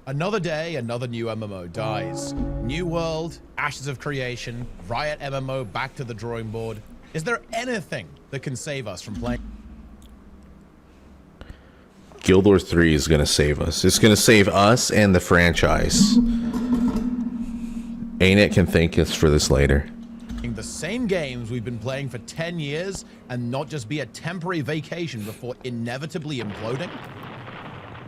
Another day, another new MMO dies. New world, Ashes of Creation, Riot MMO back to the drawing board. Is there anything that can save us from playing? Guild Wars 3 is going to save us. It's going to save us and the franchise. Ain't it can thank us for this later. The same games we've been playing for 10 years and not just be a temporary vacation before inevitably imploding?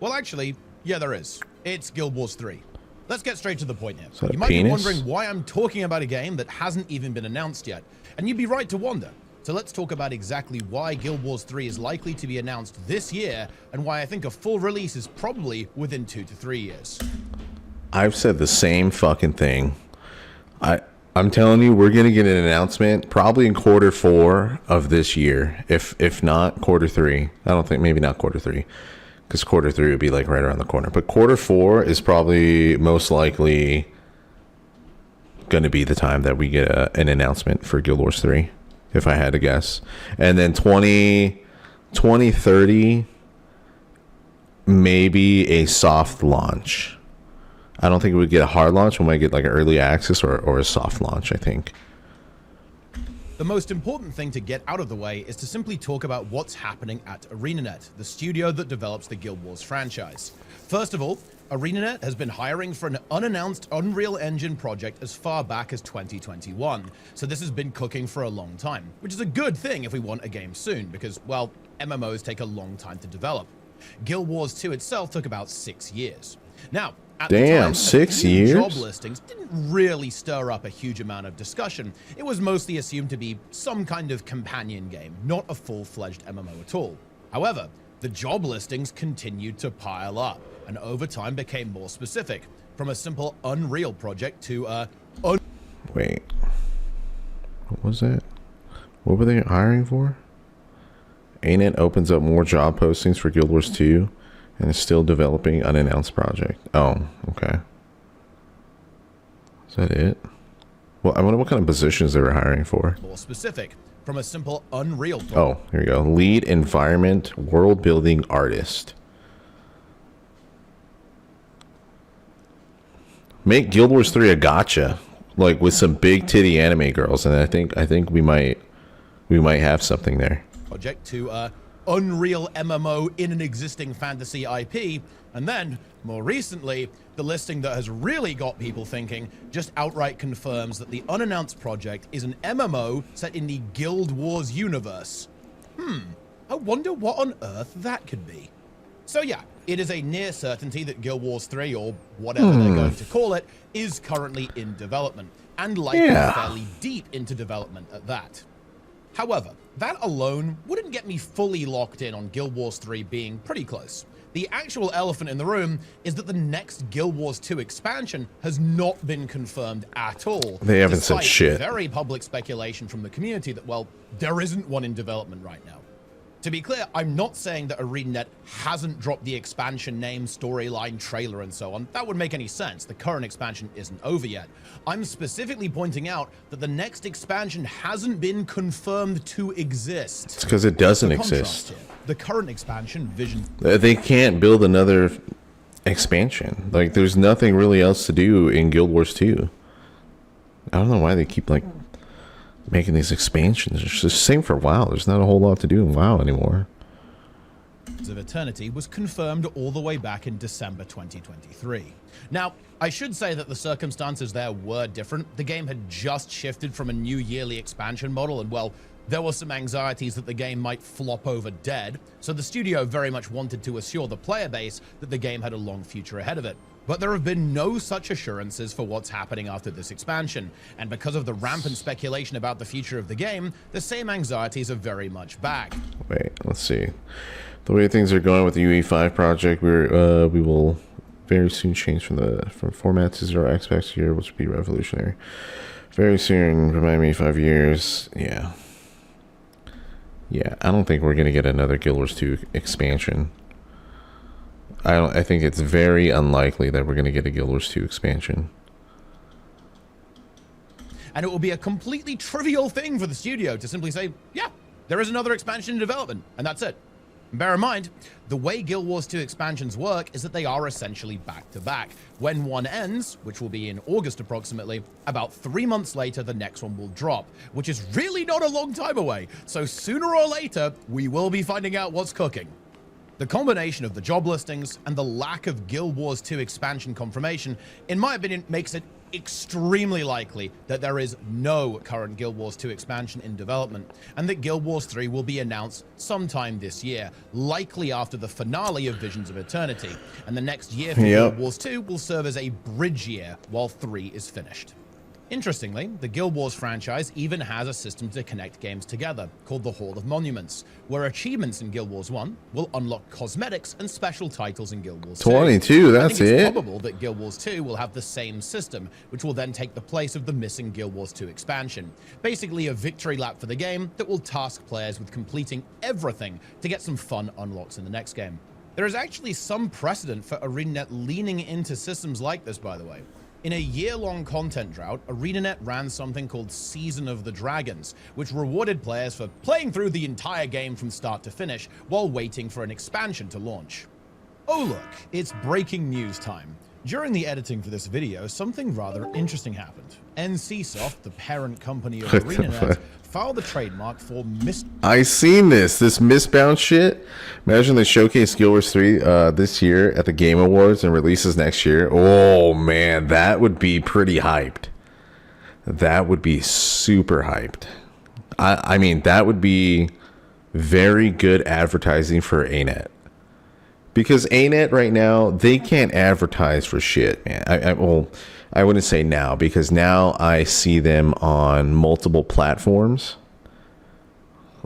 Well, actually, yeah, there is. It's Guild Wars 3. Let's get straight to the point here. You might be wondering why I'm talking about a game that hasn't even been announced yet. And you'd be right to wonder. So let's talk about exactly why Guild Wars 3 is likely to be announced this year and why I think a full release is probably within 2 to 3 years. I've said the same fucking thing. I'm telling you, we're going to get an announcement probably in Q4 of this year. If not Q3. I don't think, maybe not Q3. Because Q3 would be like right around the corner. But Q4 is probably most likely going to be the time that we get an announcement for Guild Wars 3, if I had to guess. And then 2030, maybe a soft launch. I don't think we would get a hard launch. We might get like an early access or a soft launch, I think. The most important thing to get out of the way is to simply talk about what's happening at ArenaNet, the studio that develops the Guild Wars franchise. First of all, ArenaNet has been hiring for an unannounced Unreal Engine project as far back as 2021, so this has been cooking for a long time, which is a good thing if we want a game soon, because, well, MMOs take a long time to develop. Guild Wars 2 itself took about 6 years. Now, at the time, 6 years? Job listings didn't really stir up a huge amount of discussion. It was mostly assumed to be some kind of companion game, not a full-fledged MMO at all. However, the job listings continued to pile up, and over time became more specific, from a simple Unreal project to a... Wait. What was that? What were they hiring for? ArenaNet opens up more job postings for Guild Wars 2 and is still developing unannounced project. Oh, okay. Is that it? Well, I wonder what kind of positions they were hiring for. More specific, from a simple Unreal project. Oh, here we go. Lead environment world building artist. Make Guild Wars 3 a gacha, like with some big titty anime girls, and I think we might have something there. Project to Unreal MMO in an existing fantasy IP, and then, more recently, the listing that has really got people thinking just outright confirms that the unannounced project is an MMO set in the Guild Wars universe. I wonder what on earth that could be. So yeah, it is a near certainty that Guild Wars 3, or whatever they're going to call it, is currently in development, and likely fairly deep into development at that. However, that alone wouldn't get me fully locked in on Guild Wars 3 being pretty close. The actual elephant in the room is that the next Guild Wars 2 expansion has not been confirmed at all. They haven't said shit. Very public speculation from the community that, well, there isn't one in development right now. To be clear, I'm not saying that ArenaNet hasn't dropped the expansion name, storyline, trailer, and so on. That would make any sense. The current expansion isn't over yet. I'm specifically pointing out that the next expansion hasn't been confirmed to exist. It's because it doesn't exist. The current expansion, Vision... They can't build another expansion. Like, there's nothing really else to do in Guild Wars 2. I don't know why they keep, like, making these expansions. It's the same for WoW. There's not a whole lot to do in WoW anymore. of Eternity was confirmed all the way back in December 2023. Now, I should say that the circumstances there were different. The game had just shifted from a new yearly expansion model, and well, there were some anxieties that the game might flop over dead, so the studio very much wanted to assure the player base that the game had a long future ahead of it. But there have been no such assurances for what's happening after this expansion, and because of the rampant speculation about the future of the game, the same anxieties are very much back. Wait, let's see. The way things are going with the UE5 project, we will very soon change from format to 0xx here, which would be revolutionary. Very soon, remind me, 5 years. Yeah, I don't think we're gonna get another Guild Wars 2 expansion. I think it's very unlikely that we're going to get a Guild Wars 2 expansion. And it will be a completely trivial thing for the studio to simply say, yeah, there is another expansion in development, and that's it. Bear in mind, the way Guild Wars 2 expansions work is that they are essentially back-to-back. When one ends, which will be in August approximately, about 3 months later, the next one will drop, which is really not a long time away. So sooner or later, we will be finding out what's cooking. The combination of the job listings and the lack of Guild Wars 2 expansion confirmation, in my opinion, makes it extremely likely that there is no current Guild Wars 2 expansion in development, and that Guild Wars 3 will be announced sometime this year, likely after the finale of Visions of Eternity, and the next year for Guild Wars 2 will serve as a bridge year while 3 is finished. Interestingly, the Guild Wars franchise even has a system to connect games together, called the Hall of Monuments, where achievements in Guild Wars 1 will unlock cosmetics and special titles in Guild Wars 2. 22, that's I think it's it. probable that Guild Wars 2 will have the same system, which will then take the place of the missing Guild Wars 2 expansion. Basically a victory lap for the game that will task players with completing everything to get some fun unlocks in the next game. There is actually some precedent for ArenaNet leaning into systems like this, by the way. In a year-long content drought, ArenaNet ran something called Season of the Dragons, which rewarded players for playing through the entire game from start to finish while waiting for an expansion to launch. Oh look, it's breaking news time. During the editing for this video, something rather interesting happened. NCSoft, the parent company of ArenaNet, filed a trademark for I seen this misbound shit. Imagine they showcase Guild Wars 3 this year at the Game Awards and releases next year. Oh man, that would be pretty hyped. That would be super hyped. I mean, that would be very good advertising for ANET. Because ANET right now, they can't advertise for shit, man. Well, I wouldn't say now, because now I see them on multiple platforms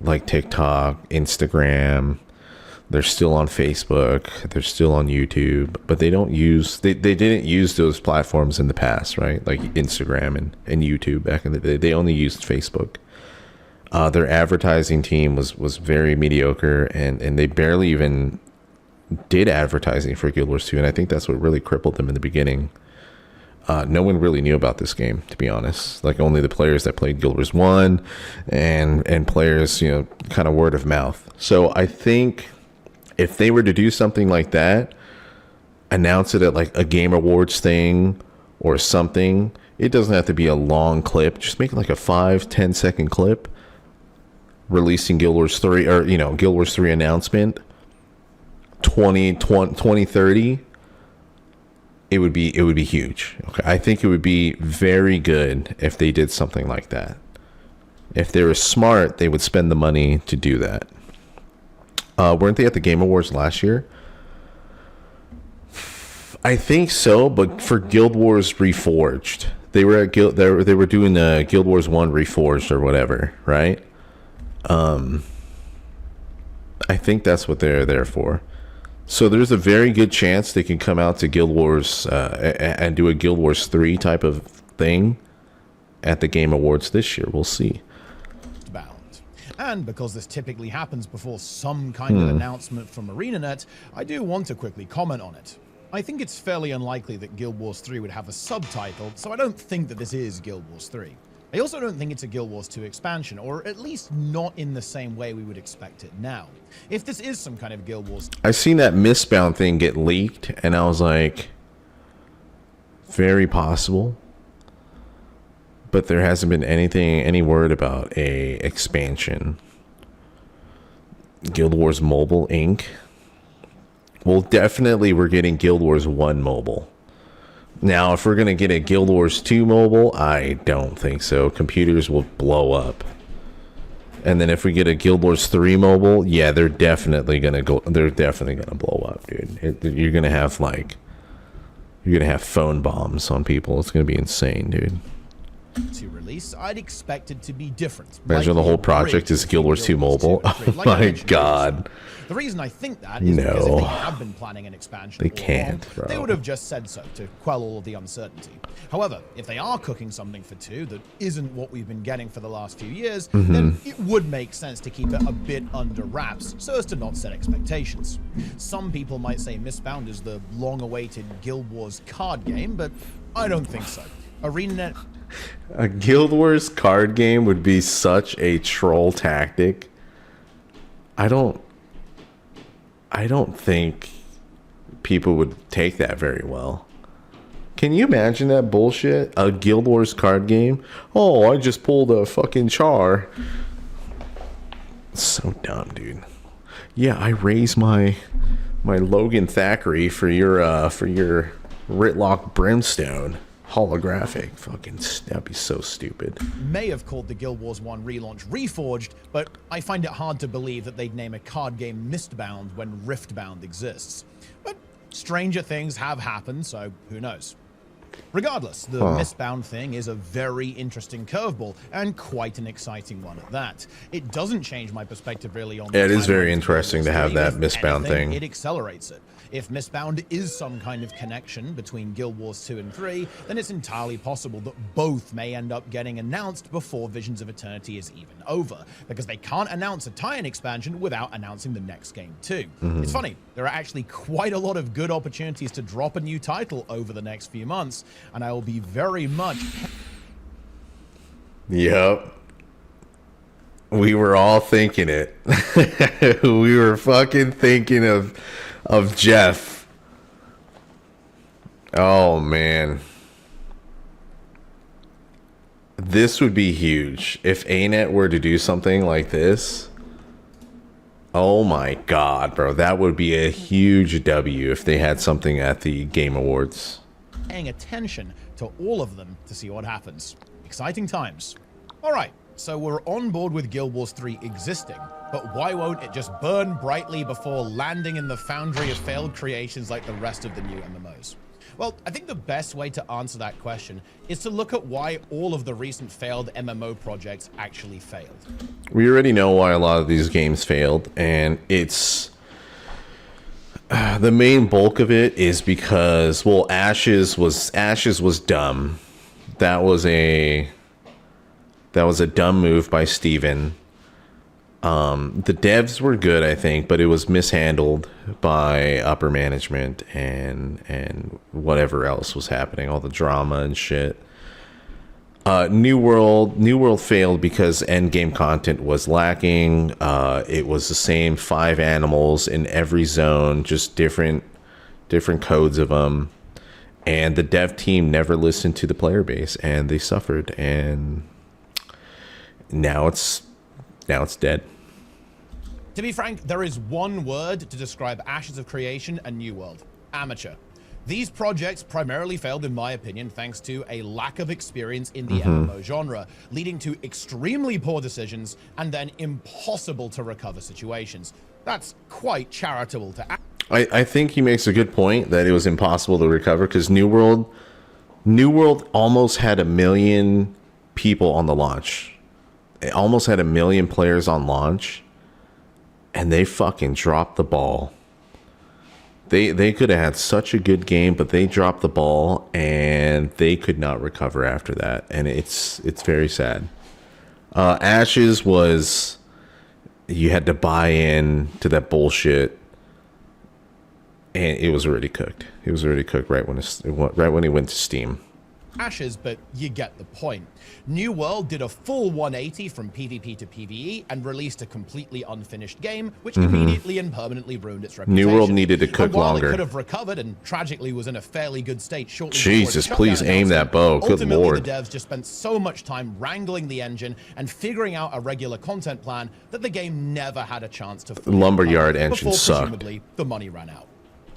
like TikTok, Instagram. They're still on Facebook. They're still on YouTube, but they don't use, they didn't use those platforms in the past, right? Like Instagram and YouTube back in the day. They only used Facebook. Their advertising team was very mediocre, and they barely even did advertising for Guild Wars 2, and I think that's what really crippled them in the beginning. No one really knew about this game, to be honest. Like only the players that played Guild Wars 1 and players, you know, kind of word of mouth. So I think if they were to do something like that, announce it at like a Game Awards thing or something, it doesn't have to be a long clip. Just make like a 5-10 second clip releasing Guild Wars 3, or, you know, Guild Wars 3 announcement 2030. It would be huge. Okay, I think it would be very good if they did something like that. If they were smart, they would spend the money to do that. Weren't they at the Game Awards last year? I think so, but for Guild Wars Reforged, they were at they were doing the Guild Wars 1 Reforged or whatever, right? I think that's what they're there for. So there's a very good chance they can come out to Guild Wars and do a Guild Wars 3 type of thing at the Game Awards this year. We'll see. Bound. And because this typically happens before some kind of announcement from ArenaNet, I do want to quickly comment on it. I think it's fairly unlikely that Guild Wars 3 would have a subtitle, so I don't think that this is Guild Wars 3. I also don't think it's a Guild Wars 2 expansion, or at least not in the same way we would expect it now. If this is some kind of Guild Wars... I seen that Mistbound thing get leaked, and I was like, very possible. But there hasn't been any word about a expansion. Guild Wars Mobile Inc. Well, definitely we're getting Guild Wars 1 Mobile. Now, if we're going to get a Guild Wars 2 mobile, I don't think so. Computers will blow up. And then if we get a Guild Wars 3 mobile, yeah, they're definitely going to blow up, dude. You're going to have phone bombs on people. It's going to be insane, dude. To release, I'd expect it to be different. Imagine the whole project is Guild Wars 2 mobile. Oh my god. The reason I think that is because if they have been planning an expansion, they can't, bro. They would have just said so to quell all of the uncertainty. However, if they are cooking something for 2 that isn't what we've been getting for the last few years, then it would make sense to keep it a bit under wraps so as to not set expectations. Some people might say Mistbound is the long-awaited Guild Wars card game, but I don't think so. ArenaNet... A Guild Wars card game would be such a troll tactic. I don't I don't think people would take that very well. Can you imagine that bullshit? A Guild Wars card game? Oh, I just pulled a fucking char. So dumb, dude. Yeah, I raised my Logan Thackeray for your Ritlock Brimstone holographic. Fucking, that'd be so stupid. May have called the Guild Wars 1 relaunch Reforged, but I find it hard to believe that they'd name a card game Mistbound when Riftbound exists. But stranger things have happened, so who knows? Regardless, the Mistbound thing is a very interesting curveball, and quite an exciting one at that. It doesn't change my perspective really on... Yeah, it is very interesting to have that Mistbound thing. It accelerates it. If Mistbound is some kind of connection between Guild Wars 2 and 3, then it's entirely possible that both may end up getting announced before Visions of Eternity is even over, because they can't announce a tie-in expansion without announcing the next game too. It's funny, there are actually quite a lot of good opportunities to drop a new title over the next few months, and I will be very much... Yep. We were all thinking it. We were fucking thinking of Jeff. Oh man. This would be huge if ANET were to do something like this. Oh my god, bro. That would be a huge W if they had something at the Game Awards. Paying attention to all of them to see what happens. Exciting times. All right, so we're on board with Guild Wars 3 existing, but why won't it just burn brightly before landing in the foundry of failed creations like the rest of the new MMOs? Well, I think the best way to answer that question is to look at why all of the recent failed MMO projects actually failed. We already know why a lot of these games failed, and it's... the main bulk of it is because, well, Ashes was dumb. That was a dumb move by Steven. The devs were good, I think, but it was mishandled by upper management and whatever else was happening, all the drama and shit. New World failed because endgame content was lacking. It was the same 5 animals in every zone, just different codes of them. And the dev team never listened to the player base, and they suffered. And now it's dead. To be frank, there is one word to describe Ashes of Creation and New World: amateur. These projects primarily failed, in my opinion, thanks to a lack of experience in the MMO genre, leading to extremely poor decisions and then impossible to recover situations. That's quite charitable to act. I think he makes a good point that it was impossible to recover because New World almost had 1 million people on the launch. It almost had 1 million players on launch, and they fucking dropped the ball. They could have had such a good game, but they dropped the ball and they could not recover after that, and it's very sad. Ashes was, you had to buy in to that bullshit, and it was already cooked. It was already cooked right when it went to Steam. Ashes, but you get the point. New World did a full 180 from PvP to PvE and released a completely unfinished game, which immediately and permanently ruined its reputation. New World needed to cook longer. It could have recovered and tragically was in a fairly good state shortly Jesus, please aim that bow. Good lord. Ultimately, the devs just spent so much time wrangling the engine and figuring out a regular content plan that the game never had a chance to fully Lumberyard recover engine before sucked. presumably the money ran out.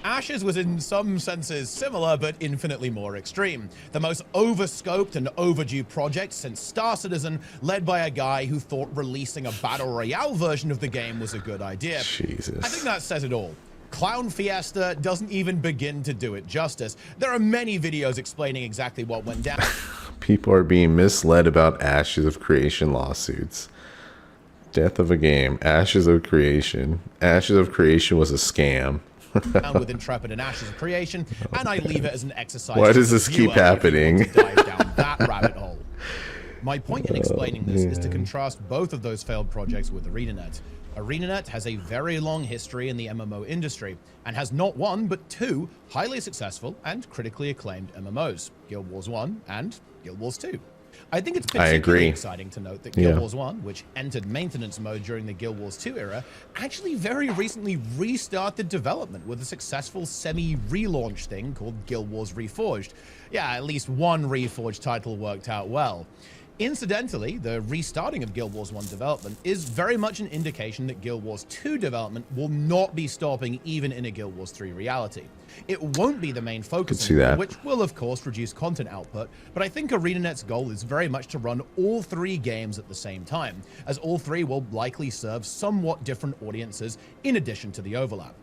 Ashes was in some senses similar, but infinitely more extreme. The most overscoped and overdue project since Star Citizen, led by a guy who thought releasing a Battle Royale version of the game was a good idea. Jesus. I think that says it all. Clown Fiesta doesn't even begin to do it justice. There are many videos explaining exactly what went down. People are being misled about Ashes of Creation lawsuits. Death of a game. Ashes of Creation. Ashes of Creation was a scam. With Intrepid and Ashes of Creation, and I leave it as an exercise. Why does this keep happening? To dive down that rabbit hole. My point in explaining this is to contrast both of those failed projects with ArenaNet. ArenaNet has a very long history in the MMO industry and has not one but 2 highly successful and critically acclaimed MMOs, Guild Wars 1 and Guild Wars 2. I think it's I particularly agree. exciting to note that Guild Wars 1, which entered maintenance mode during the Guild Wars 2 era, actually very recently restarted development with a successful semi-relaunch thing called Guild Wars Reforged. Yeah, at least one Reforged title worked out well. Incidentally, the restarting of Guild Wars 1 development is very much an indication that Guild Wars 2 development will not be stopping even in a Guild Wars 3 reality. It won't be the main focus, which will of course reduce content output, but I think ArenaNet's goal is very much to run all three games at the same time, as all three will likely serve somewhat different audiences in addition to the overlap.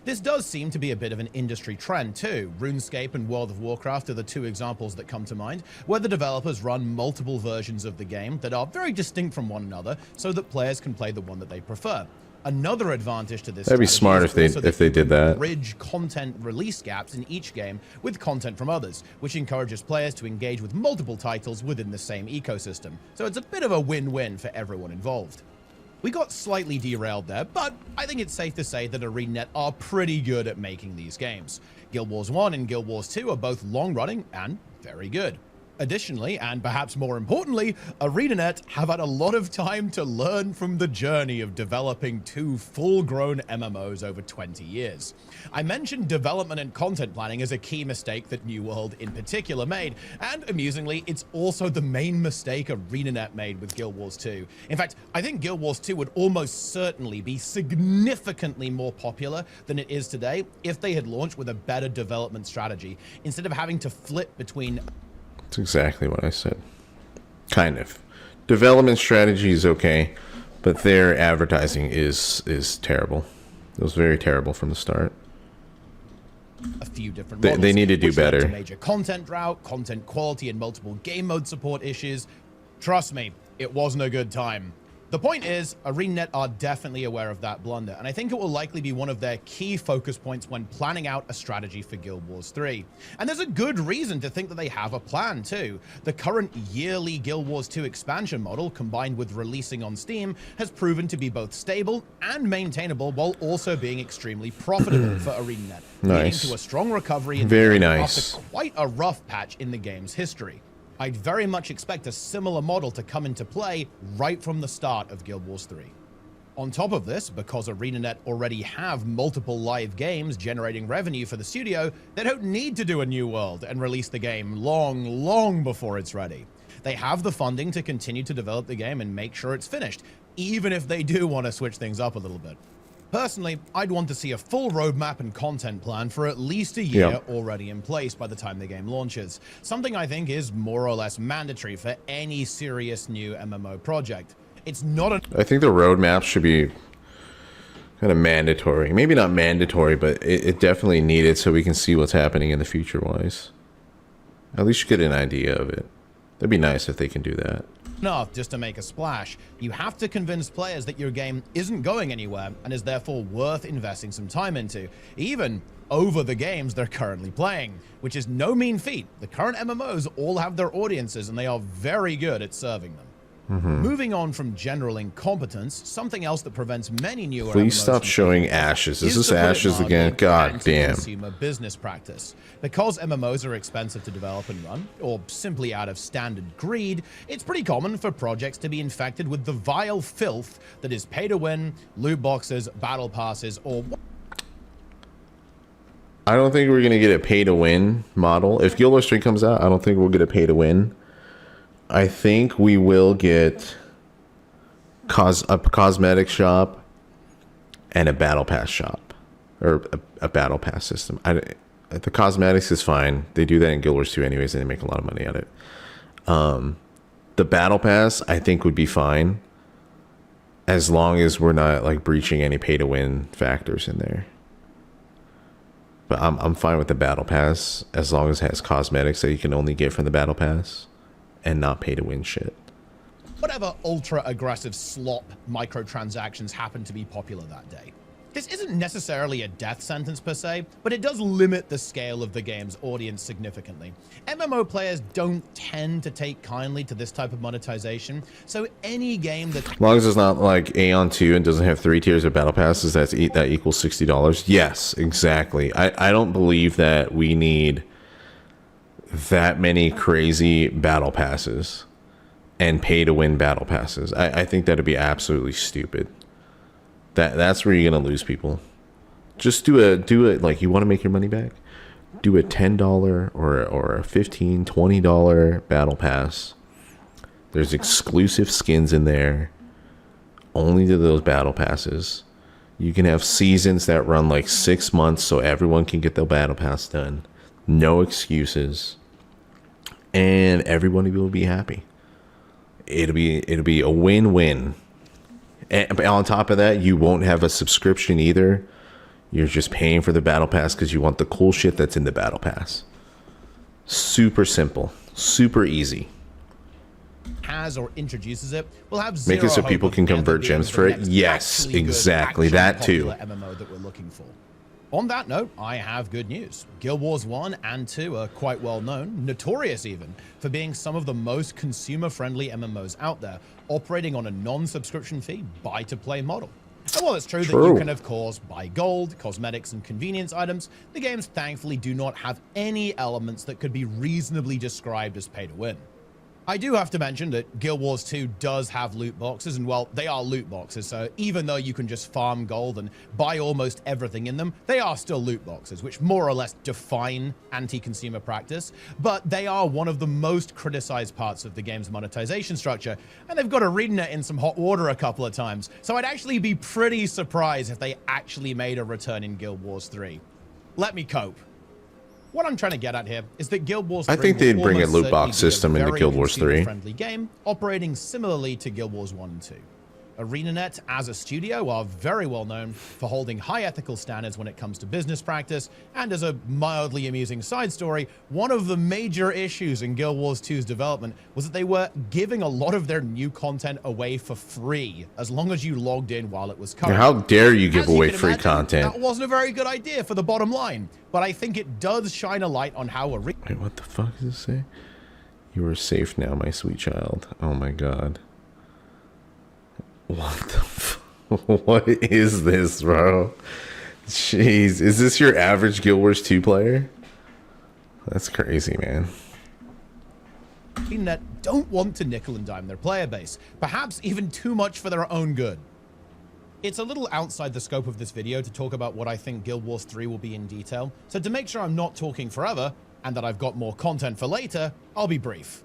This does seem to be a bit of an industry trend too. RuneScape and World of Warcraft are the two examples that come to mind, where the developers run multiple versions of the game that are very distinct from one another so that players can play the one that they prefer. Another advantage to this That'd be smart if they did that. Bridge content release gaps in each game with content from others, which encourages players to engage with multiple titles within the same ecosystem. So it's a bit of a win-win for everyone involved. We got slightly derailed there, but I think it's safe to say that ArenaNet are pretty good at making these games. Guild Wars 1 and Guild Wars 2 are both long-running and very good. Additionally, and perhaps more importantly, ArenaNet have had a lot of time to learn from the journey of developing two full-grown MMOs over 20 years. I mentioned development and content planning as a key mistake that New World in particular made, and amusingly, it's also the main mistake ArenaNet made with Guild Wars 2. In fact, I think Guild Wars 2 would almost certainly be significantly more popular than it is today if they had launched with a better development strategy, instead of having to flip between... That's exactly what I said. Kind of. Development strategy is okay, but their advertising is terrible. It was very terrible from the start. A few different models, they need to do which led better. to major content drought, content quality, and multiple game mode support issues. Trust me, it wasn't a good time. The point is, ArenaNet are definitely aware of that blunder, and I think it will likely be one of their key focus points when planning out a strategy for Guild Wars 3. And there's a good reason to think that they have a plan too. The current yearly Guild Wars 2 expansion model, combined with releasing on Steam, has proven to be both stable and maintainable while also being extremely profitable for ArenaNet, leading to a strong recovery in Very the nice. after quite a rough patch in the game's history. I'd very much expect a similar model to come into play right from the start of Guild Wars 3. On top of this, because ArenaNet already have multiple live games generating revenue for the studio, they don't need to do a new world and release the game long before it's ready. They have the funding to continue to develop the game and make sure it's finished, even if they do want to switch things up a little bit. Personally, I'd want to see a full roadmap and content plan for at least a year already in place by the time the game launches, something I think is more or less mandatory for any serious new MMO project. It's not a... I think the roadmap should be kind of mandatory. Maybe not mandatory, but it definitely needed so we can see what's happening in the future-wise. At least you get an idea of it. That'd be nice if they can do that. Enough just to make a splash. You have to convince players that your game isn't going anywhere and is therefore worth investing some time into, even over the games they're currently playing, which is no mean feat. The current MMOs all have their audiences and they are very good at serving them. Moving on from general incompetence, something else that prevents many newer Please MMOs stop from showing taking off ashes. Is this to put it ashes mildly, again? God damn. anti-consumer business practice. Because MMOs are expensive to develop and run, or simply out of standard greed, it's pretty common for projects to be infected with the vile filth that is pay to win, loot boxes, battle passes, or... I don't think we're going to get a pay-to-win model. If Guild Wars 3 comes out, I don't think we'll get a pay-to-win. I think we will get a cosmetic shop and a battle pass shop, or a battle pass system. The cosmetics is fine. They do that in Guild Wars 2 anyways, and they make a lot of money at it. The battle pass, I think, would be fine as long as we're not like breaching any pay-to-win factors in there. But I'm fine with the battle pass as long as it has cosmetics that you can only get from the battle pass and not pay to win shit. whatever ultra-aggressive slop microtransactions happen to be popular that day. This isn't necessarily a death sentence per se, but it does limit the scale of the game's audience significantly. MMO players don't tend to take kindly to this type of monetization, so any game that... As long as it's not like Aeon 2 and doesn't have 3 tiers of battle passes, that equals $60. Yes, exactly. I don't believe that we need that many crazy battle passes. and pay to win battle passes. I think that'd be absolutely stupid. That's where you're gonna lose people. Just do it like, you want to make your money back? Do a $10 or a $15, $20 battle pass. There's exclusive skins in there, only to those battle passes. You can have seasons that run like 6 months so everyone can get their battle pass done. No excuses. And everybody will be happy. It'll be a win-win. And on top of that, you won't have a subscription either. You're just paying for the battle pass because you want the cool shit that's in the battle pass. Super simple, super easy. Has or introduces it will have Make it so zero people hope can of convert ever being gems the for it. next Yes, actually good, exactly, actually that too. popular MMO that we're looking for. On that note, I have good news. Guild Wars 1 and 2 are quite well known, notorious even, for being some of the most consumer-friendly MMOs out there, operating on a non-subscription fee, buy-to-play model. And while it's true that you can, of course, buy gold, cosmetics, and convenience items, the games thankfully do not have any elements that could be reasonably described as pay-to-win. I do have to mention that Guild Wars 2 does have loot boxes, and well, they are loot boxes, so even though you can just farm gold and buy almost everything in them, they are still loot boxes, which more or less define anti-consumer practice, but they are one of the most criticized parts of the game's monetization structure, and they've got ArenaNet in some hot water a couple of times, so I'd actually be pretty surprised if they actually made a return in Guild Wars 3. Let me cope. What I'm trying to get at here is that Guild Wars 3 I think they'd bring a loot box certainly be system a into very Guild Wars 3. friendly game, operating similarly to Guild Wars 1 and 2. ArenaNet as a studio are very well known for holding high ethical standards when it comes to business practice, and as a mildly amusing side story, one of the major issues in Guild Wars 2's development was that they were giving a lot of their new content away for free, as long as you logged in while it was current. How dare you give As you away can free imagine, content? That wasn't a very good idea for the bottom line, but I think it does shine a light on how Wait, what the fuck does it say? You are safe now, my sweet child. Oh my god. What the what is this, bro? Jeez, is this your average Guild Wars 2 player? That's crazy, man. ArenaNet don't want to nickel and dime their player base, perhaps even too much for their own good. It's a little outside the scope of this video to talk about what I think Guild Wars 3 will be in detail, so to make sure I'm not talking forever, and that I've got more content for later, I'll be brief.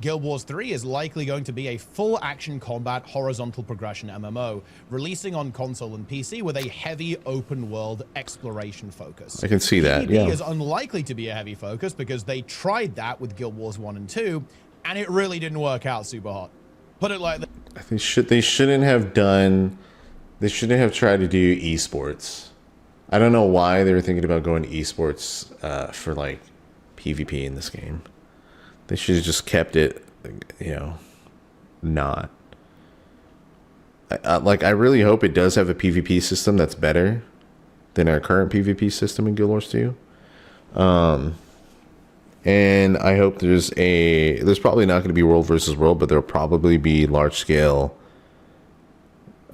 Guild Wars 3 is likely going to be a full action combat horizontal progression MMO, releasing on console and PC with a heavy open world exploration focus. I can see that, PvP yeah. is unlikely to be a heavy focus because they tried that with Guild Wars 1 and 2, and it really didn't work out super hot. Put it like that. They shouldn't have tried to do esports. I don't know why they were thinking about going to esports for like PvP in this game. They should have just kept it, you know, not. I really hope it does have a PvP system that's better than our current PvP system in Guild Wars 2. And I hope there's probably not going to be world versus world, but there'll probably be large scale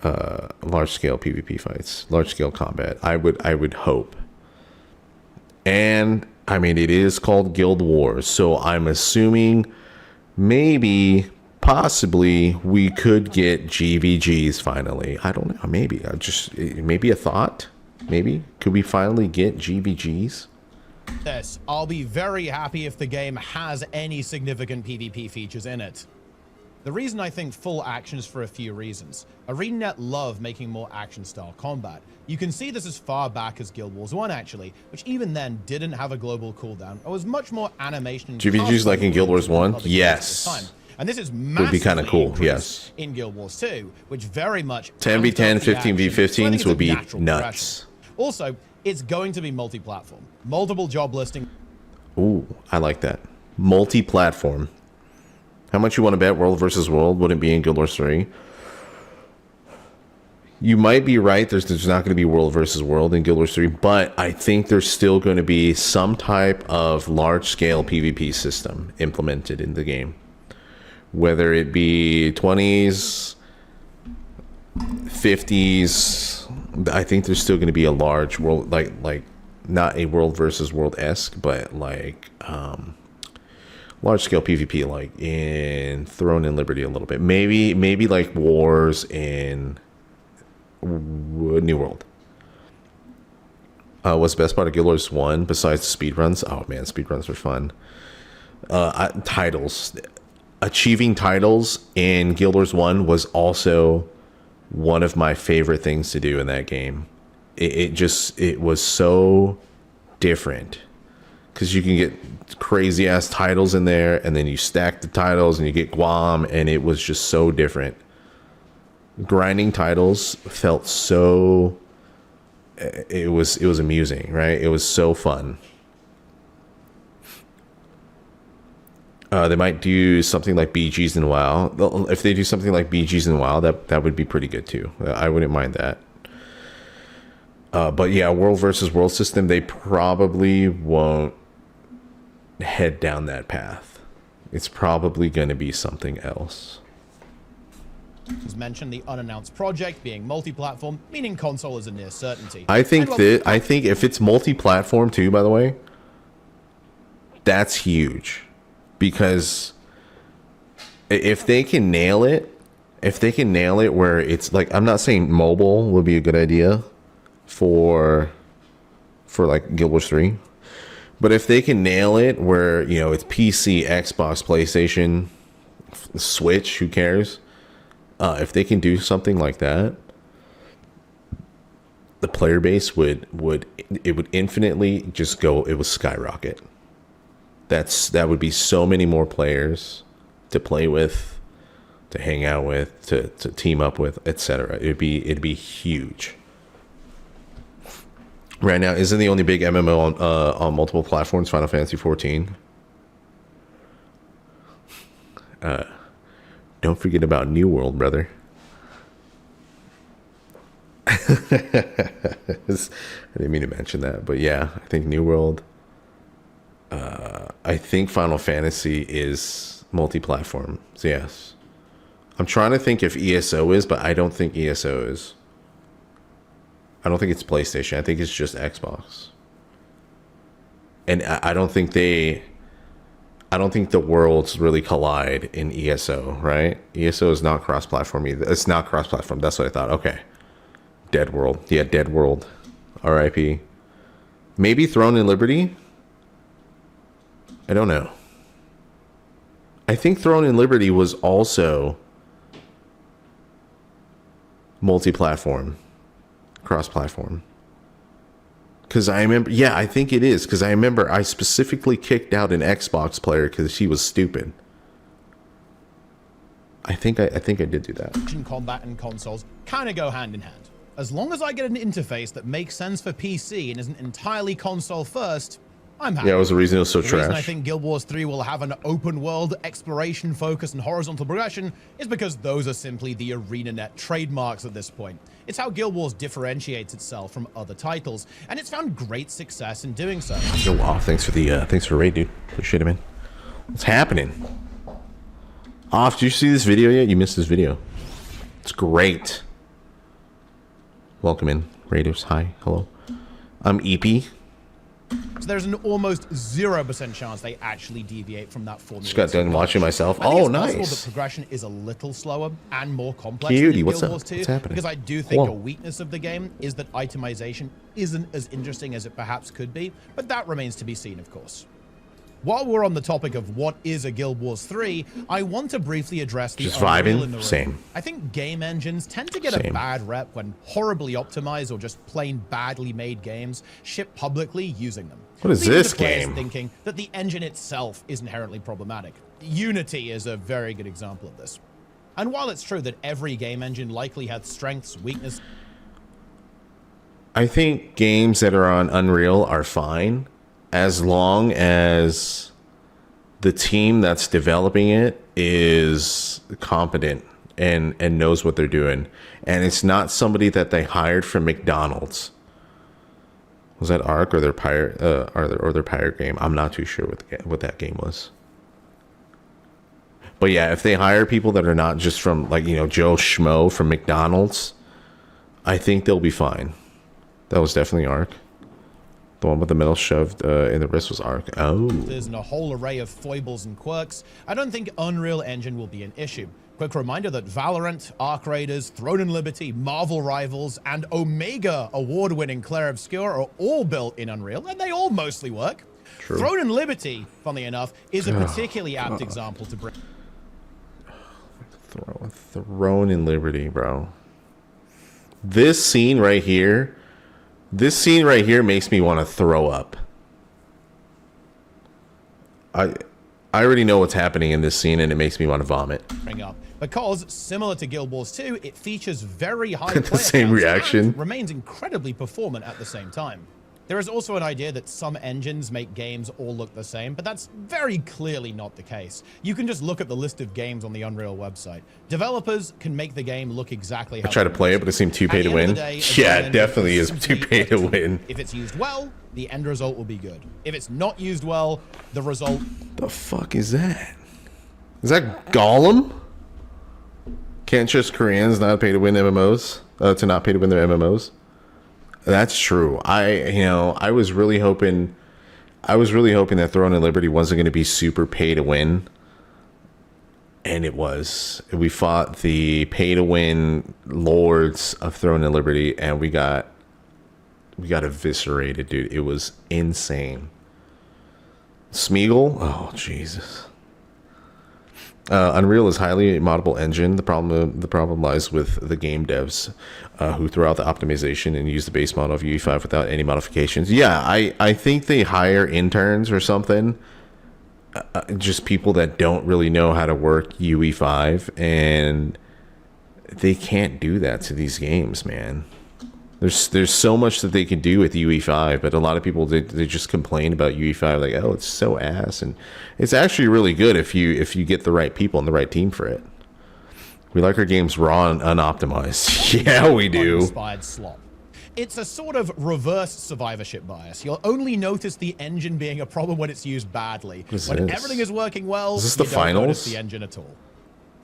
PvP fights, large scale combat. I would hope. And I mean, it is called Guild Wars, so I'm assuming maybe, possibly, we could get GVGs finally. I don't know, maybe. Maybe a thought? Maybe? Could we finally get GVGs? This, I'll be very happy if the game has any significant PvP features in it. The reason I think full action is for a few reasons. ArenaNet love making more action-style combat. You can see this as far back as Guild Wars 1, actually, which even then didn't have a global cooldown, or was much more animation and GVGs like in Guild Wars 1? Yes. And this is would be kind of cool, yes. In Guild Wars 2, which very much 10v10, 15v15s so would be nuts. Also, it's going to be multi-platform. Multiple job listing. Ooh, I like that. Multi-platform. How much you want to bet world versus world wouldn't be in Guild Wars 3? You might be right. There's not going to be world versus world in Guild Wars 3, but I think there's still going to be some type of large-scale PvP system implemented in the game. Whether it be 20s, 50s, I think there's still going to be a large world, like not a world versus world-esque, but like large scale PvP, like in Throne and Liberty a little bit. Maybe like wars in New World. What's the best part of Guild Wars 1 besides speedruns? Oh man, speedruns are fun. Titles. Achieving titles in Guild Wars 1 was also one of my favorite things to do in that game. It was so different because you can get crazy ass titles in there, and then you stack the titles and you get Guam, and it was just so different. Grinding titles felt so... It was amusing, right? It was so fun. They might do something like BGs in WoW. If they do something like BGs in WoW, that would be pretty good too. I wouldn't mind that. But yeah, world versus world system, they probably won't head down that path. It's probably going to be something else. As mentioned, the unannounced project being multi-platform, meaning console is a near certainty. I think if it's multi-platform too, by the way, that's huge. Because if they can nail it, where it's like, I'm not saying mobile would be a good idea for like Guild Wars 3, but if they can nail it where, you know, it's PC, Xbox, PlayStation, Switch, who cares? If they can do something like that, the player base would infinitely just go. It would skyrocket. That would be so many more players to play with, to hang out with, to team up with, etc. It'd be huge. Right now, isn't the only big MMO on multiple platforms Final Fantasy 14? Don't forget about New World, brother. I didn't mean to mention that, but yeah, I think New World. I think Final Fantasy is multi-platform. So yes. I'm trying to think if ESO is, but I don't think ESO is. I don't think it's PlayStation. I think it's just Xbox. And I don't think the worlds really collide in ESO, right? ESO is not cross-platform either. It's not cross-platform. That's what I thought. Okay. Dead World. Yeah, Dead World. RIP. Maybe Throne and Liberty? I don't know. I think Throne and Liberty was also multi-platform, cross-platform. Because I remember, yeah, I think it is. Because I remember I specifically kicked out an Xbox player because she was stupid. I think I did do that. Combat and consoles kind of go hand in hand. As long as I get an interface that makes sense for PC and isn't entirely console first, I'm happy. Yeah, it was the reason it was so the trash. reason I think Guild Wars 3 will have an open world, exploration focus, and horizontal progression is because those are simply the ArenaNet trademarks at this point. It's how Guild Wars differentiates itself from other titles, and it's found great success in doing so. Oh, wow, thanks for the raid, dude. Appreciate it, man. What's happening? Did you see this video yet? You missed this video. It's great. Welcome in, raiders. Hi, hello. I'm EP. So there's an almost 0% chance they actually deviate from that formula. Just got done watching myself. I think Oh, it's possible nice. that progression is a little slower and more complex Cutie, than what's Guild up? Wars 2, What's happening? because I do think Whoa. a weakness of the game is that itemization isn't as interesting as it perhaps could be, but that remains to be seen, of course. While we're on the topic of what is a Guild Wars 3, I want to briefly address the Just Unreal vibing? in the room. Same. I think game engines tend to get a Same. bad rep when horribly optimized or just plain badly made games ship publicly using them. What is Leading this to players game? thinking that the engine itself is inherently problematic. Unity is a very good example of this. And while it's true that every game engine likely has strengths, weaknesses, I think games that are on Unreal are fine as long as the team that's developing it is competent and knows what they're doing, and it's not somebody that they hired from McDonald's. Was that Ark or their pirate or their pirate game? I'm not too sure what that game was. But yeah, if they hire people that are not just from, like, you know, Joe Schmo from McDonald's, I think they'll be fine. That was definitely Ark. The one with the metal shoved in the wrist was Arc. Oh. There's a whole array of foibles and quirks. I don't think Unreal Engine will be an issue. Quick reminder that Valorant, Arc Raiders, Throne and Liberty, Marvel Rivals, and Omega award-winning Clair Obscur are all built in Unreal, and they all mostly work. True. Throne and Liberty, funnily enough, is a particularly apt example to bring. Throne and Liberty, bro. This scene right here makes me want to throw up. I already know what's happening in this scene, and it makes me want to vomit. Bring up because, similar to Guild Wars 2, it features very high the same reaction, and remains incredibly performant at the same time. There is also an idea that some engines make games all look the same, but that's very clearly not the case. You can just look at the list of games on the Unreal website. Developers can make the game look exactly how I try to play it, but it seemed too pay to win. Yeah, it definitely is too pay to win. If it's used well, the end result will be good. If it's not used well, the result... The fuck is that? Is that Gollum? Can't trust Koreans not pay to win MMOs, to not pay to win their MMOs. That's true. I was really hoping that Throne and Liberty wasn't going to be super pay to win. And it was. We fought the pay to win lords of Throne and Liberty, and we got eviscerated, dude. It was insane. Smeagol? Oh, Jesus. Unreal is highly moddable engine. The problem lies with the game devs who throw out the optimization and use the base model of UE5 without any modifications. Yeah, I think they hire interns or something, just people that don't really know how to work UE5, and they can't do that to these games, man. There's so much that they can do with UE5, but a lot of people they just complain about UE5 like, oh, it's so ass, and it's actually really good if you get the right people and the right team for it. We like our games raw and unoptimized. Yeah, we do. Uninspired slop. It's a sort of reverse survivorship bias. You'll only notice the engine being a problem when it's used badly. When everything is working well, is this the finals? Don't notice the engine at all.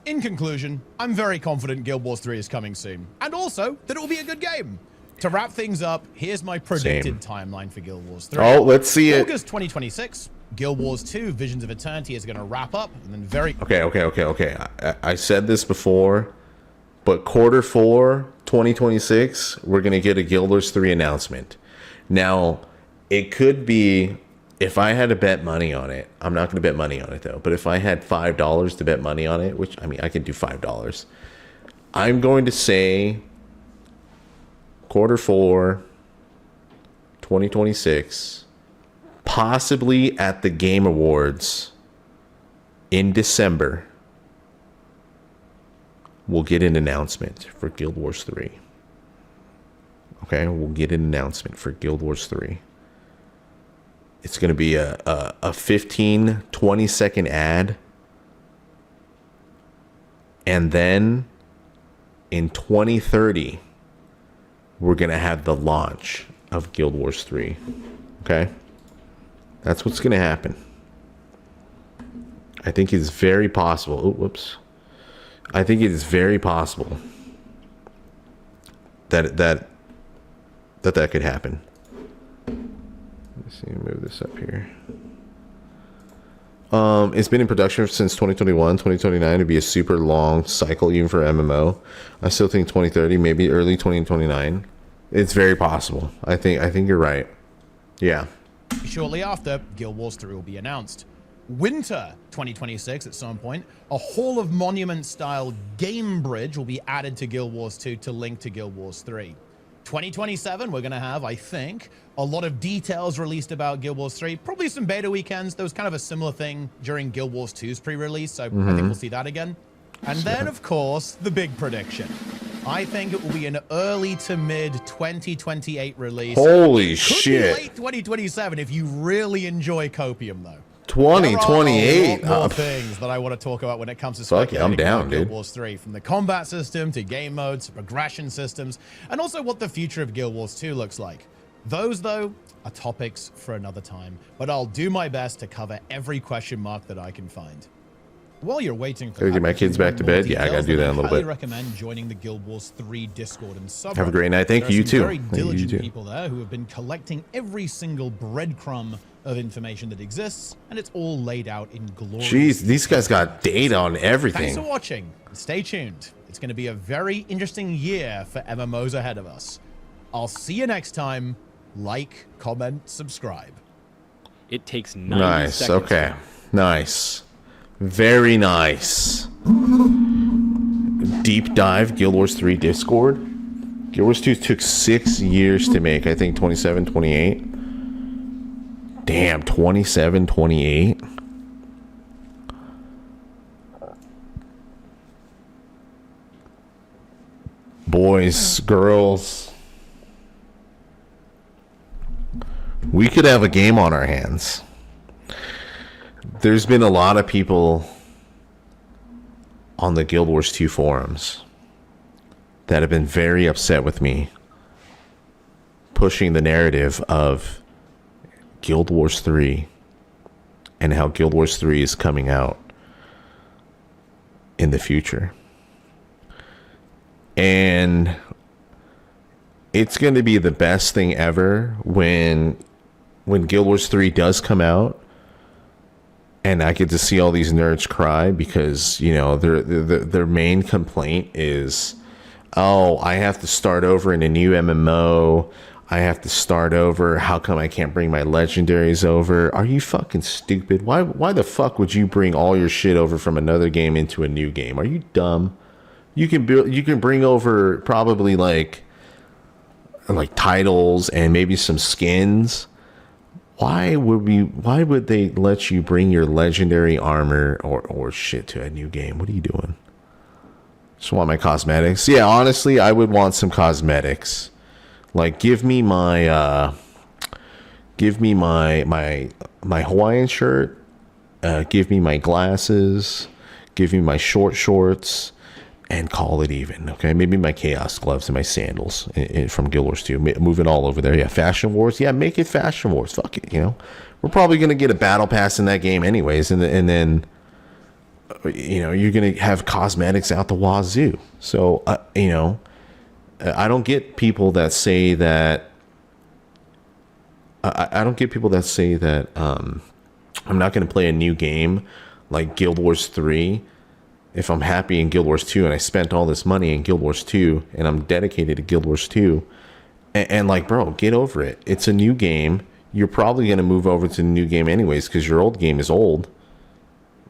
In conclusion, I'm very confident Guild Wars 3 is coming soon, and also that it will be a good game. To wrap things up, here's my predicted timeline for Guild Wars 3. Oh, let's see it. August 2026, Guild Wars 2, Visions of Eternity is going to wrap up, and then very... Okay. I said this before, but Q4 2026, we're going to get a Guild Wars 3 announcement. Now, it could be, if I had to bet money on it, I'm not going to bet money on it, though, but if I had $5 to bet money on it, which, I mean, I could do $5, I'm going to say... Q4 2026, possibly at the Game Awards in December, we'll get an announcement for Guild Wars 3. Okay, we'll get an announcement for Guild Wars 3. It's going to be a 15-20 second ad, and then in 2030 we're going to have the launch of Guild Wars 3. Okay? That's what's going to happen. I think it's very possible. Oh, whoops. I think it is very possible that could happen. Let's see, move this up here. It's been in production since 2021. 2029 would be a super long cycle even for MMO. I still think 2030, maybe early 2029. It's very possible. I think you're right. Yeah. Shortly after, Guild Wars 3 will be announced. Winter 2026 at some point, a Hall of Monument style game bridge will be added to Guild Wars 2 to link to Guild Wars 3. 2027, we're going to have, I think, a lot of details released about Guild Wars 3. Probably some beta weekends. There was kind of a similar thing during Guild Wars 2's pre-release, so I think we'll see that again. And then, of course, the big prediction. I think it will be an early to mid 2028 release. Holy shit. Late 2027 if you really enjoy Copium, though. 2028. There are a lot more things that I want to talk about when it comes to speculating I'm down, about Guild Wars 3, from the combat system to game modes, to progression systems, and also what the future of Guild Wars 2 looks like. Those, though, are topics for another time, but I'll do my best to cover every question mark that I can find. While you're waiting for Gotta that, get my if you kids back want to more bed. Yeah, I gotta details, do then that in a little highly bit. recommend joining the Guild Wars 3 Discord and subreddit. Have a great night. Thank There are you some too. very Thank you, you diligent too. people there who have been collecting every single breadcrumb of information that exists, and it's all laid out in glorious. Jeez, these guys got data on Thanks everything. for watching. Stay tuned. It's going to be a very interesting year for MMOs ahead of us. I'll see you next time. Like, comment, subscribe. It takes 90 Nice. seconds. Okay. Nice. Very nice. Deep dive Guild Wars 3 Discord. Guild Wars 2 took 6 years to make. I think 27, 28. Damn, 27, 28. Boys, girls. We could have a game on our hands. There's been a lot of people on the Guild Wars 2 forums that have been very upset with me pushing the narrative of Guild Wars 3 and how Guild Wars 3 is coming out in the future. And it's going to be the best thing ever when Guild Wars 3 does come out and I get to see all these nerds cry because, you know, their main complaint is, oh, I have to start over in a new MMO. I have to start over. How come I can't bring my legendaries over? Are you fucking stupid? Why the fuck would you bring all your shit over from another game into a new game? Are you dumb? You can bring over probably like titles and maybe some skins. Why would they let you bring your legendary armor or shit to a new game? What are you doing? Just want my cosmetics. Yeah, honestly, I would want some cosmetics. Like give me my Hawaiian shirt, give me my glasses, give me my short shorts, and call it even, okay? Maybe my Chaos gloves and my sandals from Guild Wars 2. Move it all over there. Yeah, Fashion Wars. Yeah, make it Fashion Wars. Fuck it, you know? We're probably going to get a battle pass in that game anyways, and then, you know, you're going to have cosmetics out the wazoo. So, you know, I don't get people that say that... I don't get people that say that I'm not going to play a new game like Guild Wars 3 if I'm happy in Guild Wars 2 and I spent all this money in Guild Wars 2 and I'm dedicated to Guild Wars 2 and like, bro, get over it. It's a new game. You're probably going to move over to the new game anyways because your old game is old.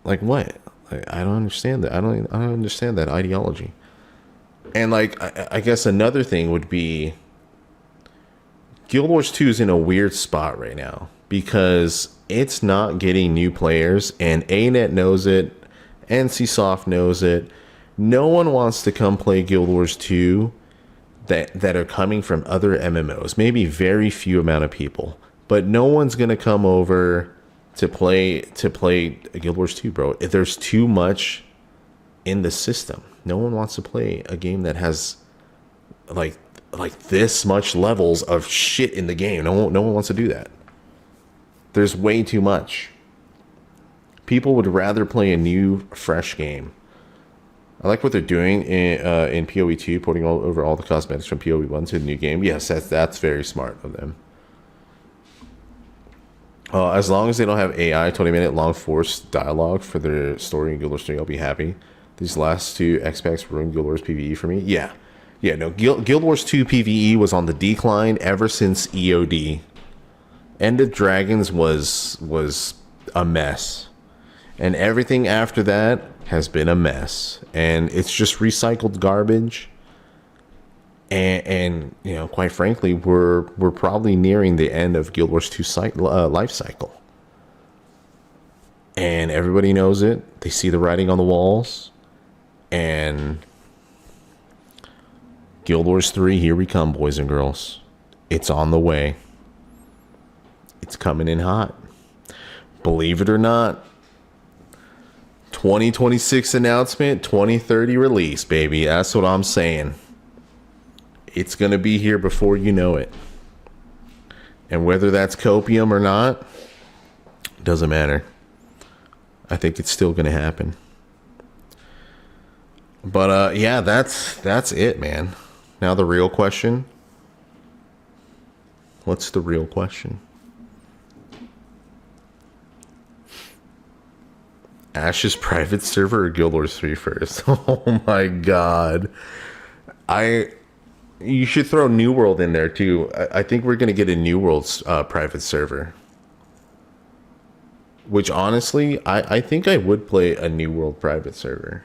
Like what? I don't understand that. I don't understand that ideology. And like, I guess another thing would be Guild Wars 2 is in a weird spot right now because it's not getting new players and ANET knows it. NCSoft knows it. No one wants to come play Guild Wars 2 that are coming from other MMOs. Maybe very few amount of people, but no one's gonna come over to play Guild Wars 2, bro. There's too much in the system. No one wants to play a game that has like this much levels of shit in the game. No one wants to do that. There's way too much. People would rather play a new, fresh game. I like what they're doing in PoE 2, porting over all the cosmetics from PoE 1 to the new game. Yes, that's very smart of them. As long as they don't have AI 20-minute long forced dialogue for their story in Guild Wars 3, I'll be happy. These last two X-Packs ruined Guild Wars PvE for me. Yeah, no, Guild Wars 2 PvE was on the decline ever since EOD. End of Dragons was a mess. And everything after that has been a mess. And it's just recycled garbage. And you know, quite frankly, we're probably nearing the end of Guild Wars 2 life cycle. And everybody knows it. They see the writing on the walls. And Guild Wars 3, here we come, boys and girls. It's on the way. It's coming in hot. Believe it or not. 2026 announcement, 2030 release, baby. That's what I'm saying. It's going to be here before you know it. And whether that's copium or not, doesn't matter. I think it's still going to happen. But yeah, that's it, man. Now the real question. What's the real question? Ash's private server or Guild Wars 3 first? Oh my god. You should throw New World in there too. I think we're gonna get a New World's private server. Which honestly, I think I would play a New World private server.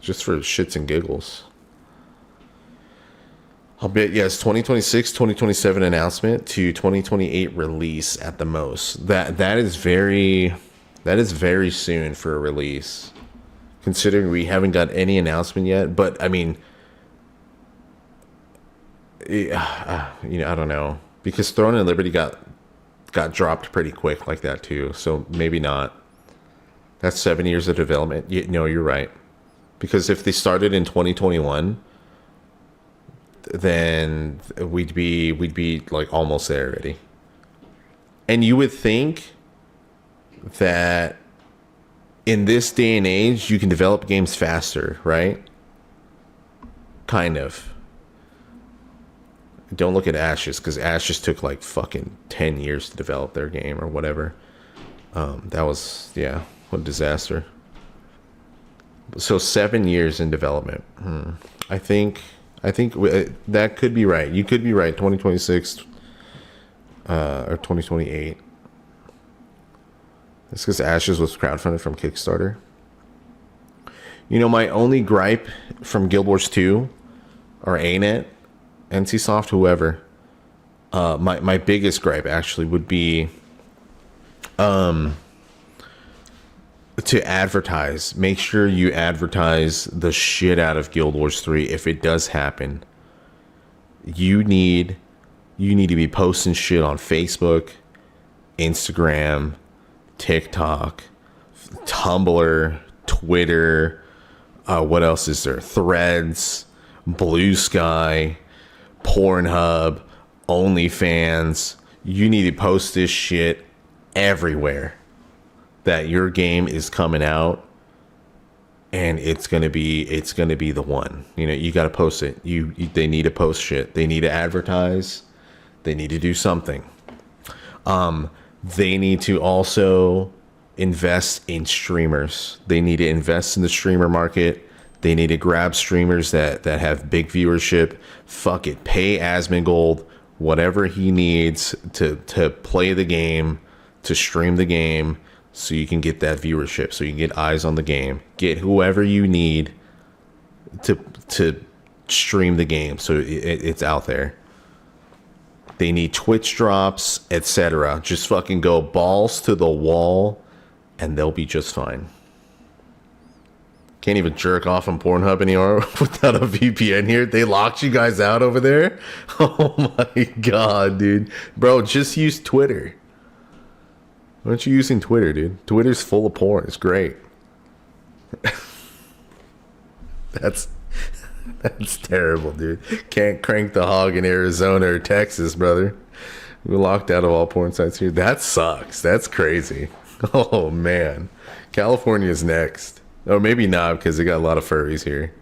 Just for shits and giggles. I'll bet, yes, 2026, 2027 announcement to 2028 release at the most. That is very soon for a release. Considering we haven't got any announcement yet. But, I mean, I don't know. Because Throne and Liberty got dropped pretty quick like that too. So maybe not. That's 7 years of development. No, you're right. Because if they started in 2021, then we'd be like almost there already. And you would think that in this day and age, you can develop games faster, right? Kind of. Don't look at Ashes, because Ashes took like fucking 10 years to develop their game or whatever. That was, yeah, what a disaster. So 7 years in development. I think that could be right. You could be right. 2026 or 2028. It's because Ashes was crowdfunded from Kickstarter. You know, my only gripe from Guild Wars 2 or ANET, NCSoft, whoever, my biggest gripe actually would be to advertise. Make sure you advertise the shit out of Guild Wars 3 if it does happen. You need to be posting shit on Facebook, Instagram, TikTok, Tumblr, Twitter, what else is there? Threads, Blue Sky, Pornhub, OnlyFans. You need to post this shit everywhere that your game is coming out and it's gonna be the one. You know, you gotta post it. They need to post shit. They need to advertise. They need to do something. They need to also invest in streamers. They need to invest in the streamer market. They need to grab streamers that have big viewership. Fuck it. Pay Asmongold whatever he needs to play the game, to stream the game, so you can get that viewership, so you can get eyes on the game. Get whoever you need to stream the game so it's out there. They need Twitch drops, etc. Just fucking go balls to the wall and they'll be just fine. Can't even jerk off on Pornhub anymore without a VPN here. They locked you guys out over there? Oh my god, dude. Bro, just use Twitter. Why aren't you using Twitter, dude? Twitter's full of porn. It's great. That's terrible, dude. Can't crank the hog in Arizona or Texas, brother. We're locked out of all porn sites here. That sucks. That's crazy. Oh, man. California's next. Or maybe not, because they got a lot of furries here.